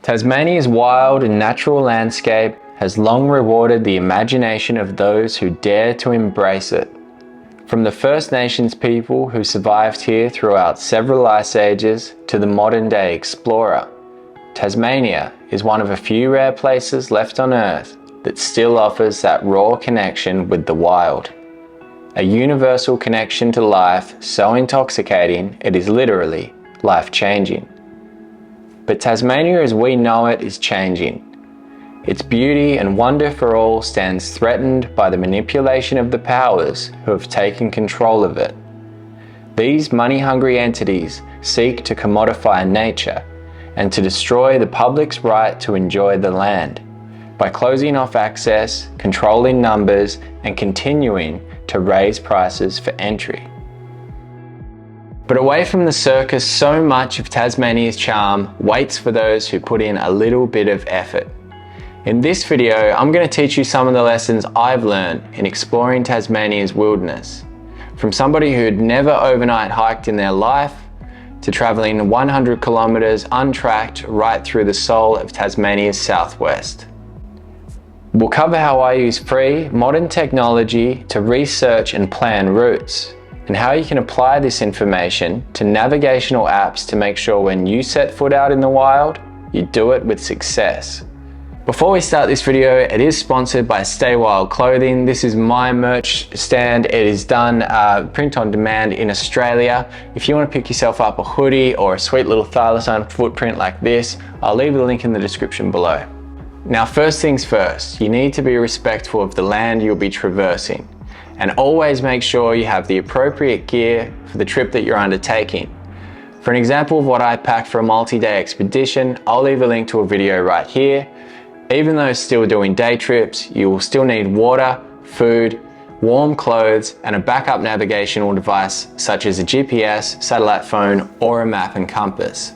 Tasmania's wild and natural landscape has long rewarded the imagination of those who dare to embrace it. From the First Nations people who survived here throughout several ice ages to the modern-day explorer, Tasmania is one of a few rare places left on Earth that still offers that raw connection with the wild. A universal connection to life so intoxicating it is literally life-changing. But Tasmania as we know it is changing. Its beauty and wonder for all stands threatened by the manipulation of the powers who have taken control of it. These money-hungry entities seek to commodify nature and to destroy the public's right to enjoy the land by closing off access, controlling numbers, and continuing to raise prices for entry. But away from the circus, so much of Tasmania's charm waits for those who put in a little bit of effort. In this video, I'm going to teach you some of the lessons I've learned in exploring Tasmania's wilderness. From somebody who had never overnight hiked in their life, to travelling 100 kilometres untracked right through the soul of Tasmania's southwest. We'll cover how I use free, modern technology to research and plan routes, and how you can apply this information to navigational apps to make sure when you set foot out in the wild, you do it with success. Before we start this video, it is sponsored by Stay Wild Clothing. This is my merch stand. It is done print on demand in Australia. If you want to pick yourself up a hoodie or a sweet little thylacine footprint like this, I'll leave the link in the description below. Now, first things first, you need to be respectful of the land you'll be traversing, and always make sure you have the appropriate gear for the trip that you're undertaking. For an example of what I packed for a multi-day expedition, I'll leave a link to a video right here. Even though still doing day trips, you will still need water, food, warm clothes, and a backup navigational device such as a GPS, satellite phone, or a map and compass.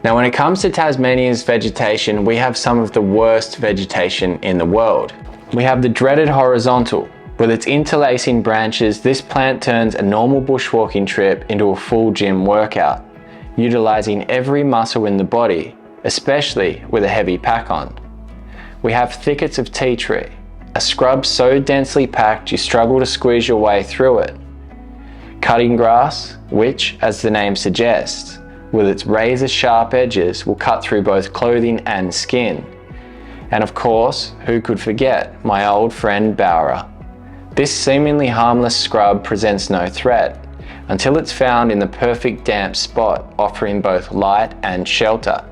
Now, when it comes to Tasmania's vegetation, we have some of the worst vegetation in the world. We have the dreaded horizontal. With its interlacing branches, this plant turns a normal bushwalking trip into a full gym workout, utilizing every muscle in the body, especially with a heavy pack on. We have thickets of tea tree, a scrub so densely packed you struggle to squeeze your way through it. Cutting grass, which, as the name suggests, with its razor-sharp edges will cut through both clothing and skin. And of course, who could forget my old friend Bowra? This seemingly harmless scrub presents no threat until it's found in the perfect damp spot, offering both light and shelter.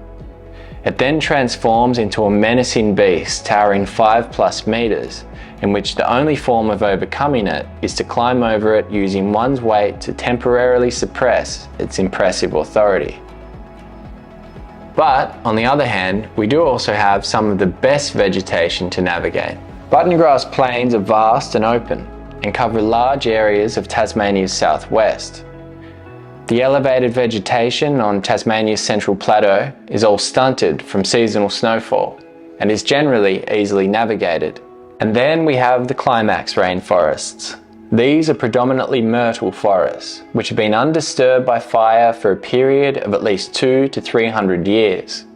It then transforms into a menacing beast towering 5+ meters, in which the only form of overcoming it is to climb over it using one's weight to temporarily suppress its impressive authority. But on the other hand, we do also have some of the best vegetation to navigate. Buttongrass plains are vast and open and cover large areas of Tasmania's southwest. The elevated vegetation on Tasmania's central plateau is all stunted from seasonal snowfall and is generally easily navigated. And then we have the climax rainforests. These are predominantly myrtle forests, which have been undisturbed by fire for a period of at least 200 to 300 years.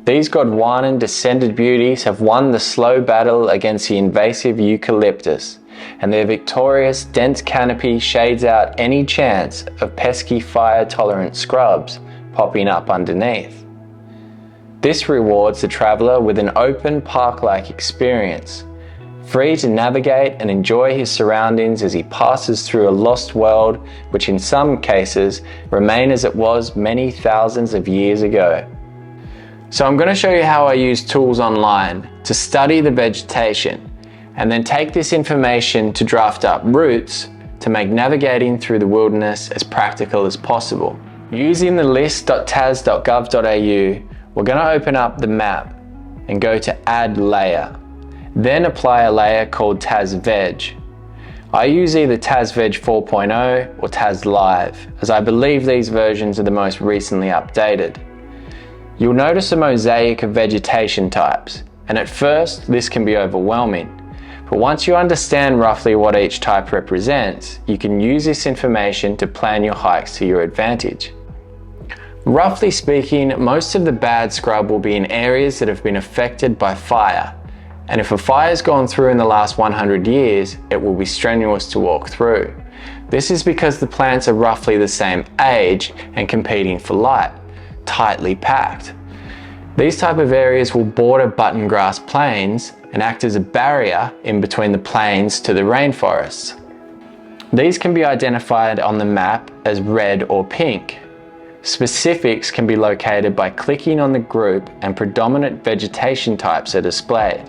These Gondwanan descended beauties have won the slow battle against the invasive eucalyptus, and their victorious dense canopy shades out any chance of pesky fire-tolerant scrubs popping up underneath. This rewards the traveller with an open park-like experience, free to navigate and enjoy his surroundings as he passes through a lost world which in some cases remain as it was many thousands of years ago. So I'm going to show you how I use tools online to study the vegetation and then take this information to draft up routes to make navigating through the wilderness as practical as possible. Using the list.tas.gov.au, we're going to open up the map and go to Add Layer. Then apply a layer called Tas Veg. I use either Tas Veg 4.0 or Tas Live, as I believe these versions are the most recently updated. You'll notice a mosaic of vegetation types, and at first this can be overwhelming. But once you understand roughly what each type represents, you can use this information to plan your hikes to your advantage. Roughly speaking, most of the bad scrub will be in areas that have been affected by fire, and if a fire's gone through in the last 100 years, it will be strenuous to walk through. This is because the plants are roughly the same age and competing for light, tightly packed. These type of areas will border button grass plains and act as a barrier in between the plains to the rainforests. These can be identified on the map as red or pink. Specifics can be located by clicking on the group and predominant vegetation types are displayed.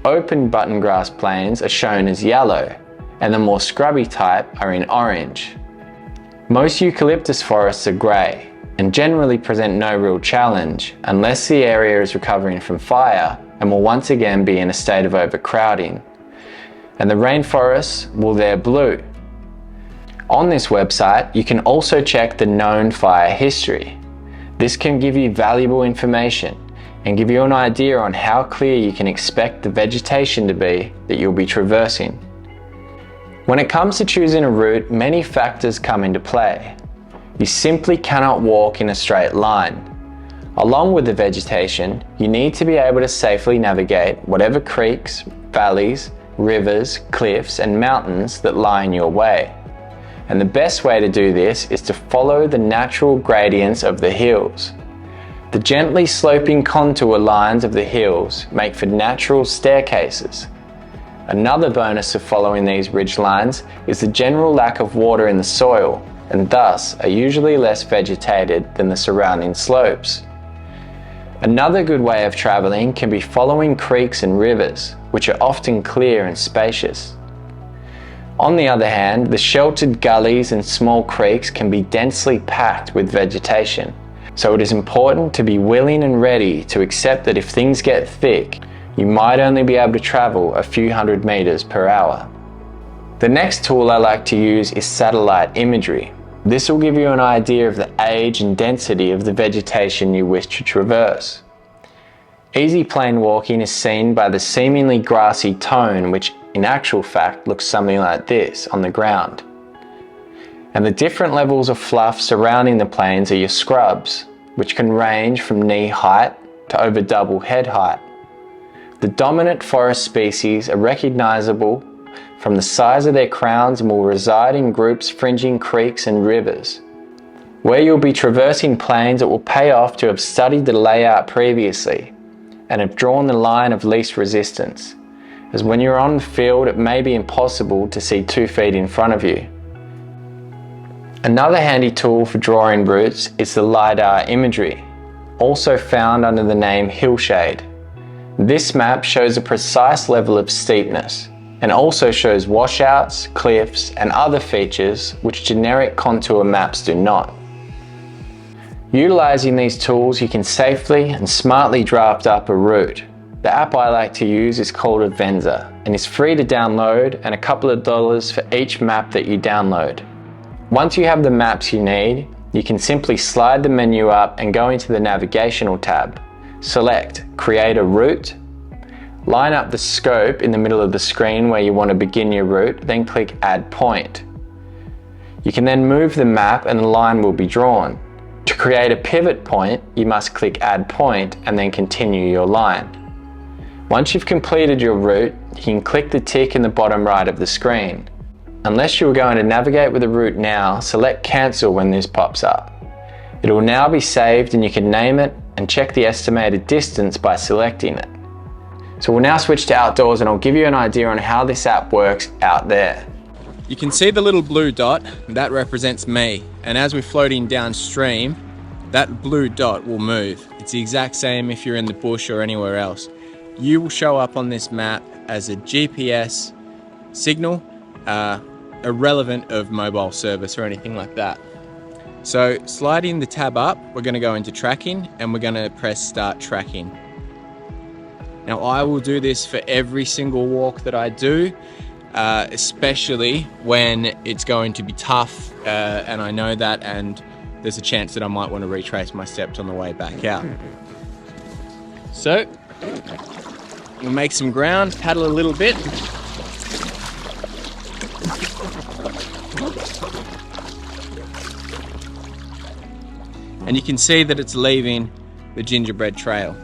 Open button grass plains are shown as yellow, and the more scrubby type are in orange. Most eucalyptus forests are grey and generally present no real challenge unless the area is recovering from fire and will once again be in a state of overcrowding. And the rainforests, well, they're blue. On this website, you can also check the known fire history. This can give you valuable information and give you an idea on how clear you can expect the vegetation to be that you'll be traversing. When it comes to choosing a route, many factors come into play. You simply cannot walk in a straight line. Along with the vegetation, you need to be able to safely navigate whatever creeks, valleys, rivers, cliffs, and mountains that lie in your way. And the best way to do this is to follow the natural gradients of the hills. The gently sloping contour lines of the hills make for natural staircases. Another bonus of following these ridge lines is the general lack of water in the soil, and thus are usually less vegetated than the surrounding slopes. Another good way of travelling can be following creeks and rivers, which are often clear and spacious. On the other hand, the sheltered gullies and small creeks can be densely packed with vegetation, so it is important to be willing and ready to accept that if things get thick, you might only be able to travel a few hundred meters per hour. The next tool I like to use is satellite imagery. This will give you an idea of the age and density of the vegetation you wish to traverse. Easy plain walking is seen by the seemingly grassy tone, which in actual fact looks something like this on the ground. And the different levels of fluff surrounding the plains are your scrubs, which can range from knee height to over double head height. The dominant forest species are recognizable from the size of their crowns and will reside in groups fringing creeks and rivers. Where you'll be traversing plains, it will pay off to have studied the layout previously and have drawn the line of least resistance, as when you're on the field it may be impossible to see 2 feet in front of you. Another handy tool for drawing routes is the LiDAR imagery, also found under the name hillshade. This map shows a precise level of steepness and also shows washouts, cliffs, and other features which generic contour maps do not. Utilizing these tools, you can safely and smartly draft up a route. The app I like to use is called Avenza and is free to download and a couple of dollars for each map that you download. Once you have the maps you need, you can simply slide the menu up and go into the navigational tab. Select Create a Route. Line up the scope in the middle of the screen where you want to begin your route, then click Add Point. You can then move the map and the line will be drawn. To create a pivot point, you must click Add Point and then continue your line. Once you've completed your route, you can click the tick in the bottom right of the screen. Unless you are going to navigate with a route now, select Cancel when this pops up. It will now be saved and you can name it and check the estimated distance by selecting it. So we'll now switch to outdoors and I'll give you an idea on how this app works out there. You can see the little blue dot, that represents me. And as we're floating downstream, that blue dot will move. It's the exact same if you're in the bush or anywhere else. You will show up on this map as a GPS signal, irrelevant of mobile service or anything like that. So sliding the tab up, we're going to go into tracking and we're going to press Start Tracking. Now I will do this for every single walk that I do, especially when it's going to be tough and I know that, and there's a chance that I might want to retrace my steps on the way back out. So we'll make some ground, paddle a little bit. And and you can see that it's leaving the gingerbread trail.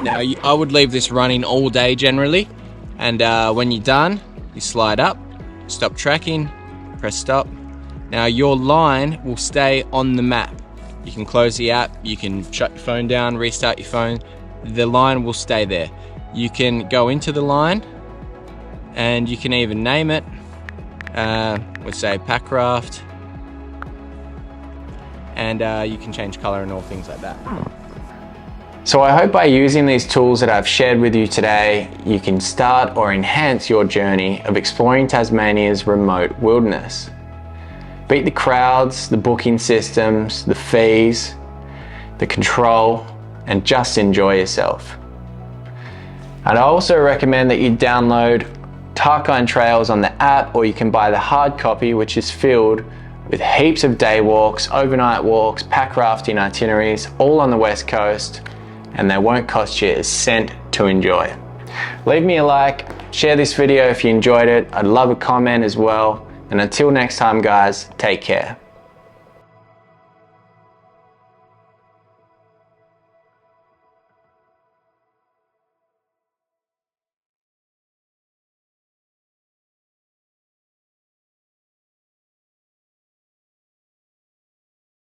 Now I would leave this running all day generally, and when you're done, you slide up, stop tracking, press stop. Now your line will stay on the map. You can close the app, you can shut your phone down, restart your phone. The line will stay there. You can go into the line and you can even name it. Let's say Packraft, and you can change color and all things like that. So I hope by using these tools that I've shared with you today, you can start or enhance your journey of exploring Tasmania's remote wilderness. Beat the crowds, the booking systems, the fees, the control, and just enjoy yourself. And I also recommend that you download Tarkine Trails on the app, or you can buy the hard copy, which is filled with heaps of day walks, overnight walks, pack rafting itineraries, all on the West Coast, and they won't cost you a cent to enjoy. Leave me a like, share this video if you enjoyed it. I'd love a comment as well. And until next time guys, take care.